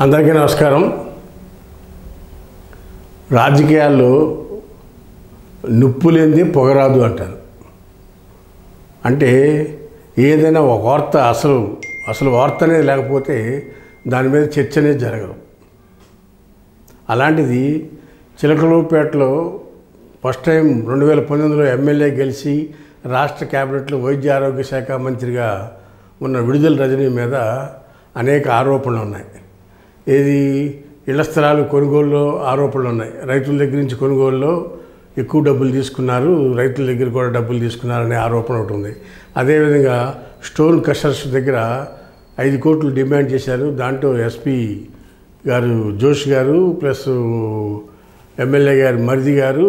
అందరికీ నమస్కారం. రాజకీయాల్లో నిప్పు లేనిదే పొగరాదు అంటారు. అంటే ఏదైనా ఒక వార్త అసలు వార్త అనేది లేకపోతే దాని మీద చర్చ అనేది జరగదు. అలాంటిది చిలకలూరుపేటలో ఫస్ట్ టైం 2019లో ఎమ్మెల్యే గెలిచి రాష్ట్ర క్యాబినెట్లో వైద్య ఆరోగ్య శాఖ మంత్రిగా ఉన్న విడుదల రజనీ మీద అనేక ఆరోపణలు ఉన్నాయి. ఏది ఇళ్ల స్థలాలు కొనుగోలులో ఆరోపణలు ఉన్నాయి. రైతుల దగ్గర నుంచి కొనుగోలులో ఎక్కువ డబ్బులు తీసుకున్నారు, రైతుల దగ్గర కూడా డబ్బులు తీసుకున్నారనే ఆరోపణ ఒకటి ఉంది. అదేవిధంగా స్టోన్ క్రషర్స్ దగ్గర 5 కోట్లు డిమాండ్ చేశారు. దాంట్లో ఎస్పీ గారు జోష్ గారు ప్లస్ ఎమ్మెల్యే గారు మరిది గారు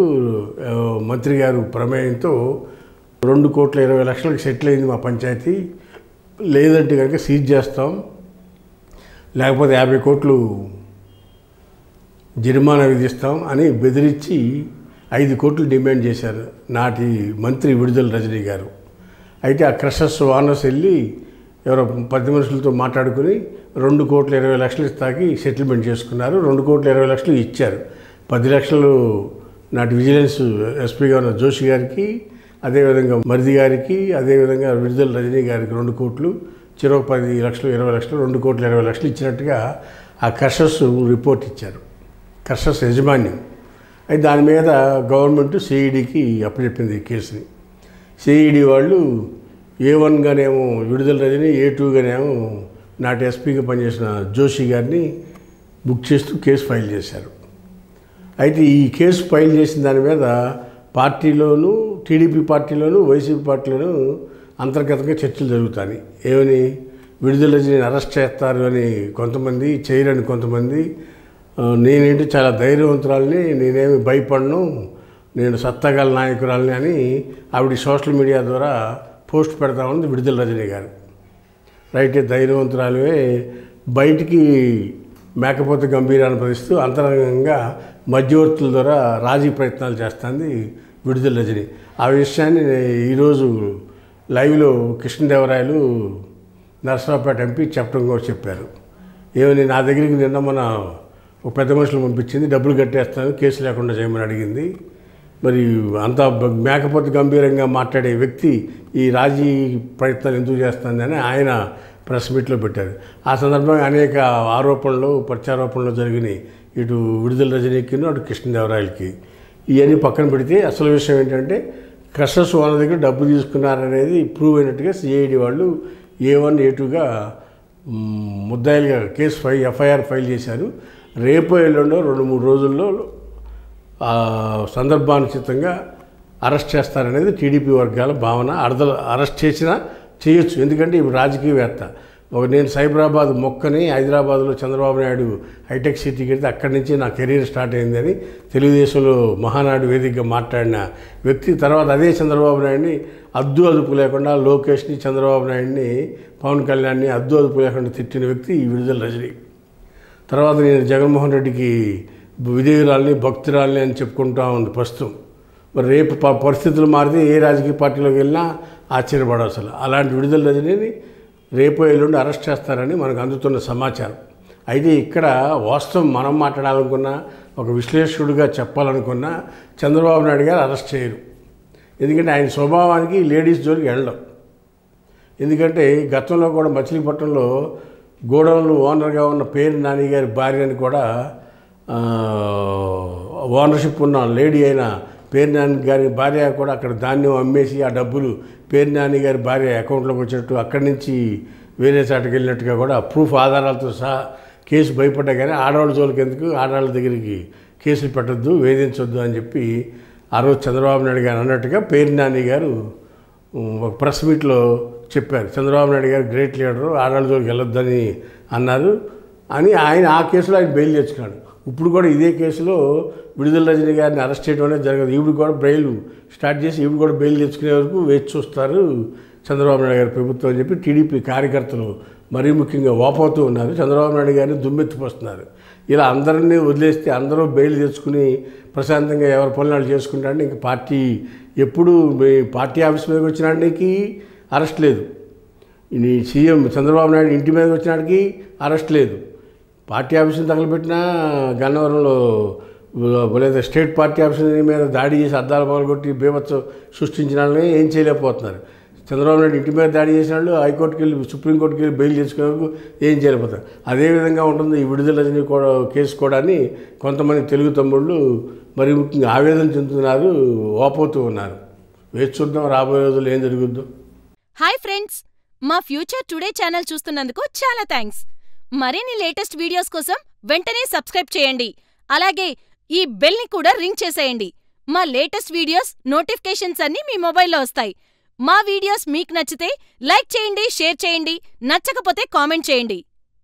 మంత్రి గారు ప్రమేయంతో 2,20,00,000కి సెటిల్ అయింది మా పంచాయతీ. లేదంటే కనుక సీజ్ చేస్తాం, లేకపోతే 50 కోట్లు జరిమానా విధిస్తాం అని బెదిరించి 5 కోట్లు డిమాండ్ చేశారు నాటి మంత్రి విడుదల రజనీ గారు. అయితే ఆ క్రషర్స్ ఓనర్స్ వెళ్ళి ఎవరో 10 మనుషులతో మాట్లాడుకుని 2,20,00,000 ఇస్తాకి సెటిల్మెంట్ చేసుకున్నారు. 2,20,00,000 ఇచ్చారు. 10 లక్షలు నాటి విజిలెన్స్ ఎస్పీగా ఉన్న జోషి గారికి, అదేవిధంగా మరిది గారికి, అదేవిధంగా విడుదల రజనీ గారికి 2 కోట్లు, చెరొక 10 లక్షలు 20 లక్షలు 2,20,00,000 ఇచ్చినట్టుగా ఆ క్రషర్స్ రిపోర్ట్ ఇచ్చారు. క్రషర్స్ యాజమాన్యం. అయితే దాని మీద గవర్నమెంట్ సిఐడికి అప్పచెప్పింది ఈ కేసుని. సిఐడి వాళ్ళు A1గానేమో విడుదల రజనీ, A2గానేమో నాటి ఎస్పీగా పనిచేసిన జోషి గారిని బుక్ చేస్తూ కేసు ఫైల్ చేశారు. అయితే ఈ కేసు ఫైల్ చేసిన దాని మీద పార్టీలోనూ, టీడీపీ పార్టీలోనూ, వైసీపీ పార్టీలోనూ అంతర్గతంగా చర్చలు జరుగుతాయి. ఏమని విడుదల రజనీని అరెస్ట్ చేస్తారు అని కొంతమంది, చేయరని కొంతమంది. నేనేంటి చాలా ధైర్యవంతురాలని, నేనేమి భయపడను, నేను సత్తగల నాయకురాలని అని ఆవిడ సోషల్ మీడియా ద్వారా పోస్ట్ పెడతా ఉంది విడుదల రజనీ గారు. రైట్, ధైర్యవంతురాలువే, బయటికి మేకపోతే గంభీరాన్ని ప్రదిస్తూ అంతరంగంగా మధ్యవర్తుల ద్వారా రాజీ ప్రయత్నాలు చేస్తుంది విడుదల రజనీ. ఆ విషయాన్ని ఈరోజు లైవ్లో కృష్ణదేవరాయలు నరసరావుపేట ఎంపీ చెప్పడం కూడా చెప్పారు. ఏమని, నా దగ్గరికి నిన్న మన ఒక పెద్ద మనుషులు పంపించింది, డబ్బులు కట్టేస్తాను, కేసు లేకుండా చేయమని అడిగింది. మరి అంత మేకపోతే గంభీరంగా మాట్లాడే వ్యక్తి ఈ రాజీ ప్రయత్నాలు ఎందుకు చేస్తుందని ఆయన ప్రెస్ మీట్లో పెట్టారు. ఆ సందర్భంగా అనేక ఆరోపణలు, ప్రత్యారోపణలు జరిగినాయి ఇటు విడుదల రజనీకి, అటు కృష్ణదేవరాయలకి. ఇవన్నీ పక్కన పెడితే అసలు విషయం ఏంటంటే క్రషర్స్ ఓనర్ దగ్గర డబ్బు తీసుకున్నారనేది ప్రూవ్ అయినట్టుగా సిఐడి వాళ్ళు A1, A2గా ముద్దాయిలుగా ఎఫ్ఐఆర్ ఫైల్ చేశారు. రేపు ఎల్లుండో 2-3 రోజుల్లో సందర్భానుచితంగా అరెస్ట్ చేస్తారనేది టీడీపీ వర్గాల భావన. అరెస్ట్ చేసినా చేయొచ్చు, ఎందుకంటే ఇప్పుడు రాజకీయవేత్త. నేను సైబరాబాద్ మొక్కని హైదరాబాద్లో చంద్రబాబు నాయుడు హైటెక్ సిటీకి వెళ్తే అక్కడి నుంచి నా కెరీర్ స్టార్ట్ అయిందని తెలుగుదేశంలో మహానాడు వేదికగా మాట్లాడిన వ్యక్తి. తర్వాత అదే చంద్రబాబు నాయుడిని అదుపు లేకుండా, లోకేష్ని, చంద్రబాబు నాయుడిని, పవన్ కళ్యాణ్ని అదుపు లేకుండా తిట్టిన వ్యక్తి ఈ విడుదల రజనీ. తర్వాత నేను జగన్మోహన్ రెడ్డికి విధేయురాలని, భక్తురాలని అని చెప్పుకుంటా ఉంది ప్రస్తుతం. మరి రేపు పరిస్థితులు మారితే ఏ రాజకీయ పార్టీలోకి వెళ్ళినా ఆశ్చర్యపడవసలు. అలాంటి విడుదల రజనీని రేపు ఎల్లుండి అరెస్ట్ చేస్తారని మనకు అందుతున్న సమాచారం. అయితే ఇక్కడ వాస్తవం మనం మాట్లాడాలనుకున్నా, ఒక విశ్లేషకుడిగా చెప్పాలనుకున్నా చంద్రబాబు నాయుడు గారు అరెస్ట్ చేయరు. ఎందుకంటే ఆయన స్వభావానికి లేడీస్ జోలికి వెళ్ళడం. ఎందుకంటే గతంలో కూడా మచిలీపట్నంలో గోడౌన్లు ఓనర్గా ఉన్న పేరు నాని గారి భార్యని కూడా ఓనర్షిప్ ఉన్న లేడీ అయిన పేరు నాని గారి భార్య కూడా అక్కడ ధాన్యం అమ్మేసి ఆ డబ్బులు పేరు నాని గారి భార్య అకౌంట్లోకి వచ్చినట్టు, అక్కడి నుంచి వేరే చాటుకు వెళ్ళినట్టుగా కూడా ప్రూఫ్ ఆధారాలతో సహా కేసు భయపడ్డా. కానీ ఆడవాళ్ళ జోలికి ఎందుకు, ఆడవాళ్ళ దగ్గరికి కేసులు పెట్టద్దు, వేధించొద్దు అని చెప్పి ఆ రోజు చంద్రబాబు నాయుడు గారు అన్నట్టుగా పేరు నాని గారు ఒక ప్రెస్ మీట్లో చెప్పారు. చంద్రబాబు నాయుడు గారు గ్రేట్ లీడరు, ఆడవాళ్ళ జోలికి వెళ్ళొద్దని అన్నారు అని ఆయన ఆ కేసులో ఆయన బెయిల్ తెచ్చుకున్నాడు. ఇప్పుడు కూడా ఇదే కేసులో విడుదల రజనీ గారిని అరెస్ట్ చేయడం అనేది జరగదు. ఈవిడ కూడా బెయిల్ స్టార్ట్ చేసి ఈవిడ కూడా బెయిల్ తెచ్చుకునే వరకు వేచి చూస్తారు చంద్రబాబు నాయుడు గారి ప్రభుత్వం అని చెప్పి టీడీపీ కార్యకర్తలు మరీ ముఖ్యంగా వాపోతూ ఉన్నారు. చంద్రబాబు నాయుడు గారిని దుమ్మెత్తిపోస్తున్నారు. ఇలా అందరినీ వదిలేస్తే అందరూ బెయిల్ తెచ్చుకుని ప్రశాంతంగా ఎవరి పనులు చేసుకుంటారంటే ఇంక పార్టీ ఎప్పుడు పార్టీ ఆఫీస్ మీదకి వచ్చినాడికి అరెస్ట్ లేదు, సీఎం చంద్రబాబు నాయుడు ఇంటి మీదకి వచ్చినాడికి అరెస్ట్ లేదు, పార్టీ ఆఫీసుని తగలబెట్టినా గన్నవరంలో లేదా స్టేట్ పార్టీ ఆఫీస్ మీద దాడి చేసి అద్దాలు పగలగొట్టి బీభత్సం సృష్టించిన వాళ్ళని ఏం చేయలేకపోతున్నారు. చంద్రబాబు నాయుడు ఇంటి మీద దాడి చేసిన వాళ్ళు హైకోర్టుకి వెళ్ళి సుప్రీంకోర్టుకి వెళ్ళి బెయిల్ చేసుకునేందుకు ఏం చేయలేకపోతారు. అదేవిధంగా ఉంటుంది ఈ విడుదల రజనీ కూడా కేసు కూడా అని కొంతమంది తెలుగు తమ్ముళ్ళు మరి ముఖ్యంగా ఆవేదన చెందుతున్నారు, ఓపోతూ ఉన్నారు. వేచి చూద్దాం రాబోయే రోజుల్లో ఏం జరుగుద్దో. హాయ్ ఫ్రెండ్స్, మా ఫ్యూచర్ టుడే ఛానల్ చూస్తున్నందుకు చాలా థ్యాంక్స్. మరిన్ని లేటెస్ట్ వీడియోస్ కోసం వెంటనే సబ్స్క్రైబ్ చేయండి. అలాగే ఈ బెల్ని కూడా రింగ్ చేసేయండి. మా లేటెస్ట్ వీడియోస్ నోటిఫికేషన్స్ అన్నీ మీ మొబైల్లో వస్తాయి. మా వీడియోస్ మీకు నచ్చితే లైక్ చేయండి, షేర్ చేయండి, నచ్చకపోతే కామెంట్ చేయండి.